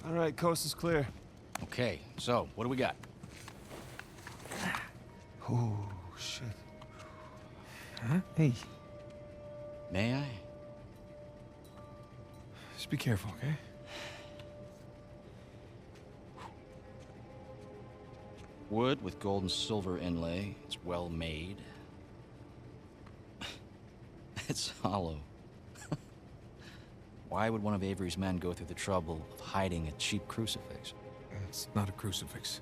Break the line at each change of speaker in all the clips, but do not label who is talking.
All right, coast is clear.
Okay, so, what do we got?
Oh, shit.
Huh? Hey,
May I?
just be careful, okay?
Wood with gold and silver inlay. It's well made. It's hollow. Why would one of Avery's men go through the trouble of hiding a cheap crucifix?
It's not a crucifix.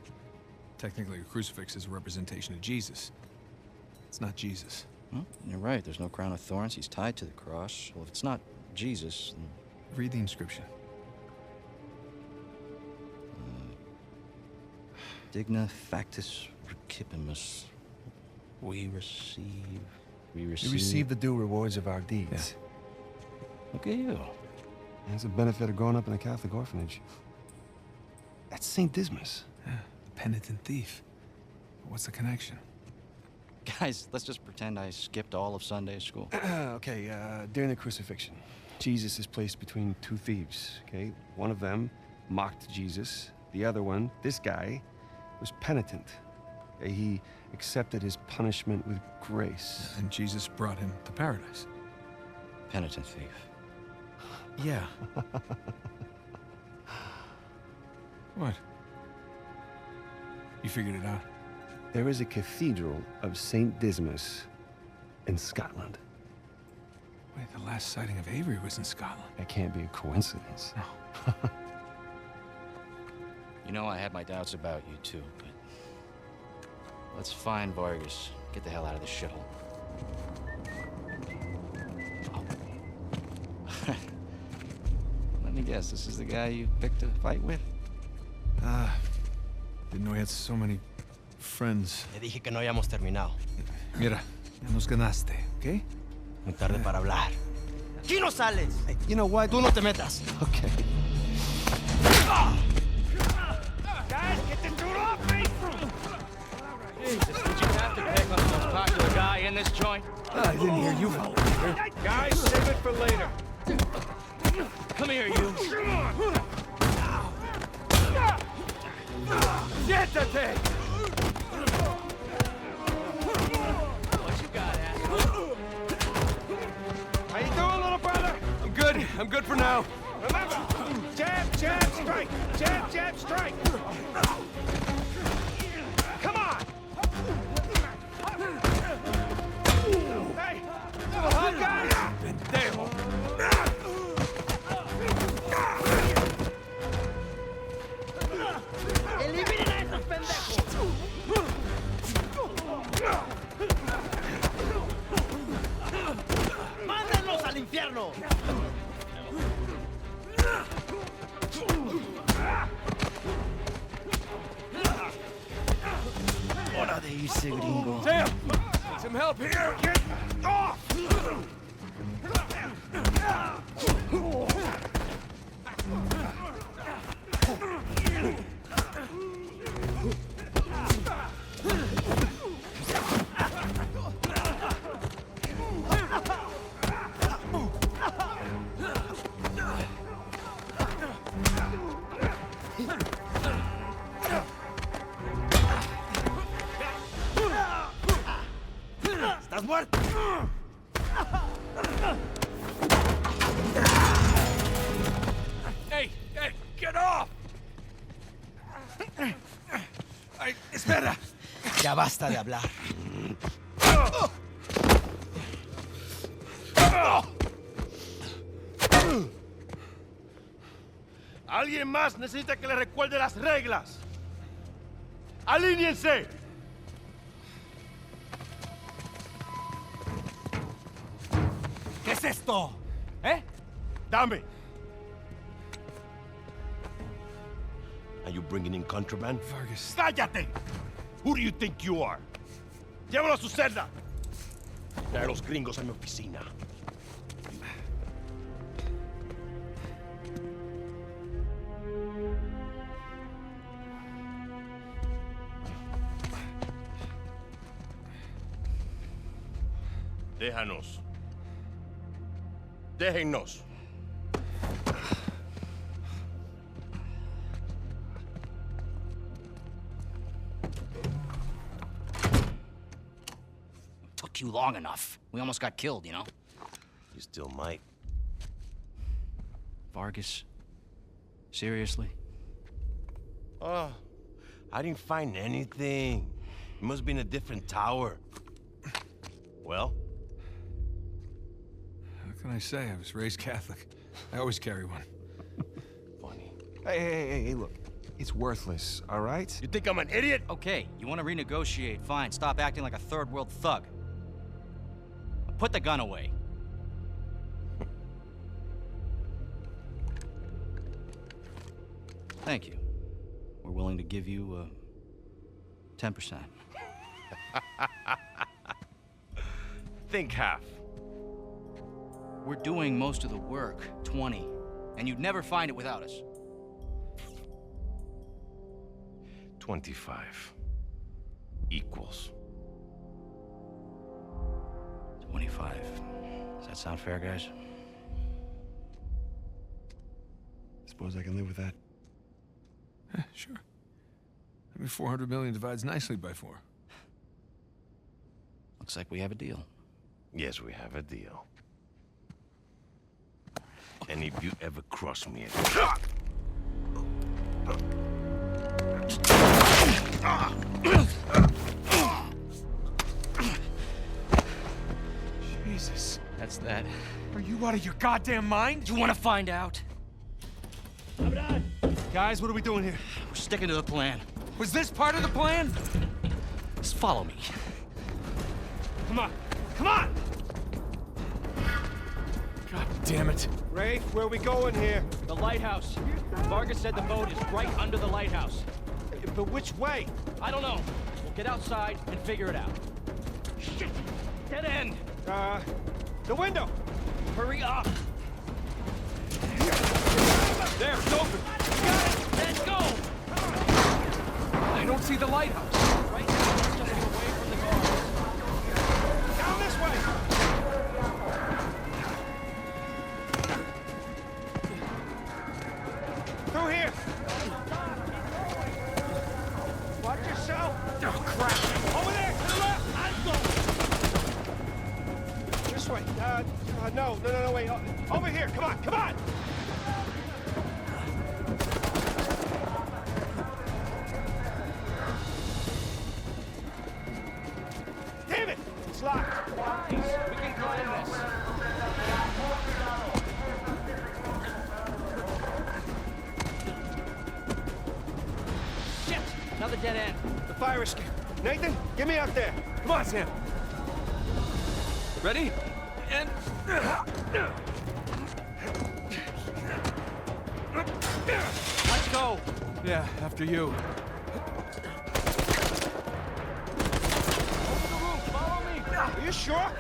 Technically, a crucifix is a representation of Jesus. It's not Jesus.
Well, you're right. There's no crown of thorns. He's tied to the cross. Well, if it's not Jesus, then...
Read the inscription.
Digna factus recipimus. We receive...
We receive the due rewards of our deeds.
Look at you.
That's the benefit of growing up in a Catholic orphanage. That's St. Dismas.
Yeah, the penitent thief. What's the connection?
Guys, let's just pretend I skipped all of Sunday school.
Okay, during the crucifixion, Jesus is placed between two thieves, okay? One of them mocked Jesus. The other one, this guy, was penitent. Okay? He accepted his punishment with grace.
And Jesus brought him to paradise.
Penitent thief.
Yeah. What? You figured it out?
There is a cathedral of St. Dismas in Scotland.
Wait, the last sighting of Avery was in Scotland.
That can't be a coincidence.
No.
You know, I had my doubts about you too, but... Let's find Vargas. Get the hell out of this shithole. Oh. Let me guess, this is the guy you picked a fight with?
Didn't know he had so many friends.
Le dije que no habíamos terminado.
Mira, ya nos ganaste, ¿ok?
Muy tarde para hablar. ¡Aquí no sales!
Hey, you know what?
Tú no te metas.
Okay.
Guys, get the dude off me!
Jesus, did you have to pick on the most popular guy in this joint?
I didn't hear you volunteer.
Guys, save it for later.
Come here, you.
Siéntate!
What you got, asshole?
How you doing, little brother?
I'm good. I'm good for now.
Remember, jab, jab, strike. Jab, jab, strike. Come on! Hey, little hug, guys!
Pendejo.
¡Eliminen a esos pendejos! ¡Mándenlos al infierno!
Hora de irse, gringo.
Sam! Some help here! Get off!
¿Estás muerto?
Hey, hey, get off! Ay, espera!
Ya basta de hablar.
Alguien más necesita que le recuerde las reglas. ¡Alíñense!
¿Qué es esto? ¿Eh?
Dame.
Are you bringing in contraband?
Vargas.
¡Cállate! Who do you think you are? Llévalo a su celda.
Trae a los gringos a mi oficina. Déjanos. Déjennos.
fuck you long enough. We almost got killed, you know?
You still might.
Vargas? Seriously?
Oh, I didn't find anything. It must be in a different tower. Well?
What can I say? I was raised Catholic. I always carry one.
Funny.
Hey, look. It's worthless, all right?
You think I'm an idiot?
Okay, you want to renegotiate, fine. Stop acting like a third world thug. Put the gun away. Thank you. We're willing to give you 10%.
Think half.
We're doing most of the work, 20, and you'd never find it without us.
25 equals
25. Does that sound fair, guys?
Suppose I can live with that.
Sure. I mean, 400 million divides nicely by 4.
Looks like we have a deal.
Yes, we have a deal. And if you ever cross me again...
Jesus.
That's that.
Are you out of your goddamn mind?
You want to find out?
Guys, what are we doing here?
We're sticking to the plan.
Was this part of the plan?
Just follow me.
Come on! Come on!
God damn it.
Rafe, where are we going here?
The lighthouse. Vargas said the boat is right under the lighthouse.
But which way?
I don't know. We'll get outside and figure it out. Shit! Dead end!
The window!
Hurry up! There, it's open! Got it! Let's go!
I don't see the lighthouse.
Right now, let's just get away from the guards.
Down this way! Through here! Watch yourself!
Oh, crap.
Over there! To the left! This way. No, wait. Over here! Come on! Come on! Damn it! It's locked.
Nice. We can climb this. Shit! Another dead end.
The fire escape. Nathan, get me out there.
Come on, Sam. Ready? And...
Let's go.
Yeah, after you.
Over the roof. Follow me.
Are you sure?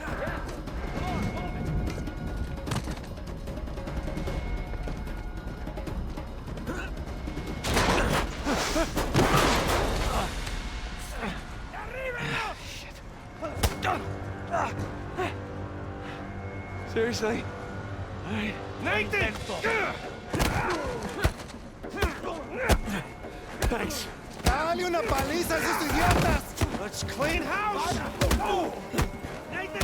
Seriously?
Nathan!
Thanks.
¡Dale una paliza a esos idiotas!
Let's clean house! Oh! Nathan!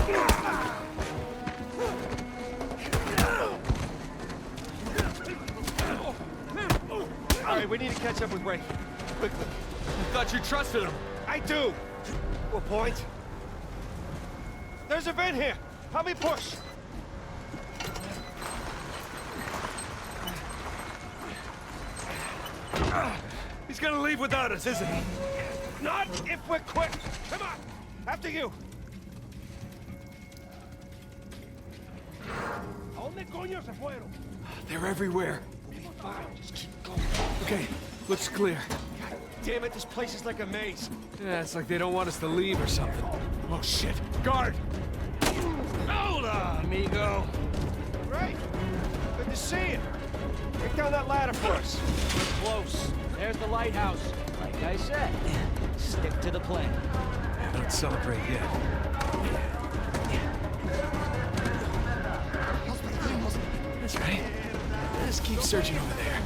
All right, we need to catch up with Rafe. Quickly.
I thought you trusted him.
I do! To a point. There's a vent here. Help me push.
He's gonna leave without us, isn't he?
Not if we're quick. Come on. After you. ¿A dónde coño se fueron?
They're everywhere.
Just keep going.
Okay, looks clear.
God damn it, this place is like a maze.
Yeah, it's like they don't want us to leave or something. Oh, shit. Guard!
Hola, amigo. Right. Good to see you. Take down that ladder for us.
We're close. There's the lighthouse. Like I said, stick to the plan.
Don't celebrate yet. That's right. Just keep searching over there.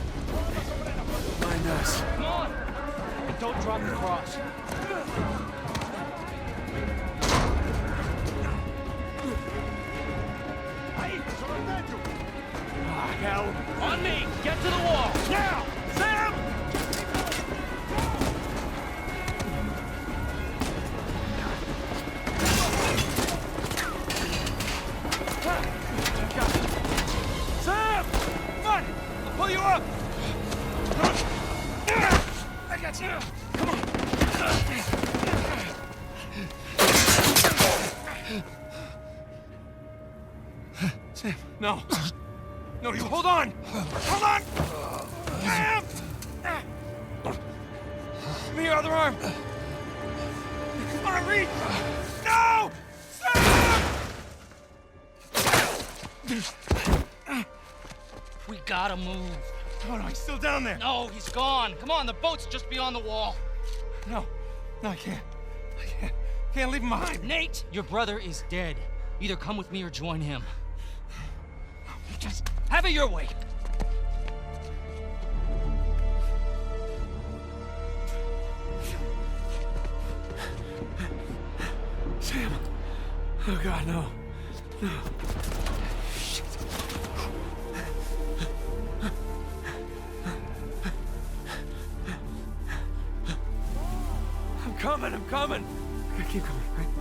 Mind us.
Come on! And don't drop the cross.
Sam, no. No, you hold on! Hold on! Sam! Give me your other arm! Come on, reach! No! Sam!
We gotta move.
Oh, no, he's still down there.
No, he's gone. Come on, the boat's just beyond the wall.
No, I can't. Can't leave him behind.
Nate, your brother is dead. Either come with me or join him. Just have it your way.
Sam. Oh, God, no. No. I'm coming. Okay, keep coming, right?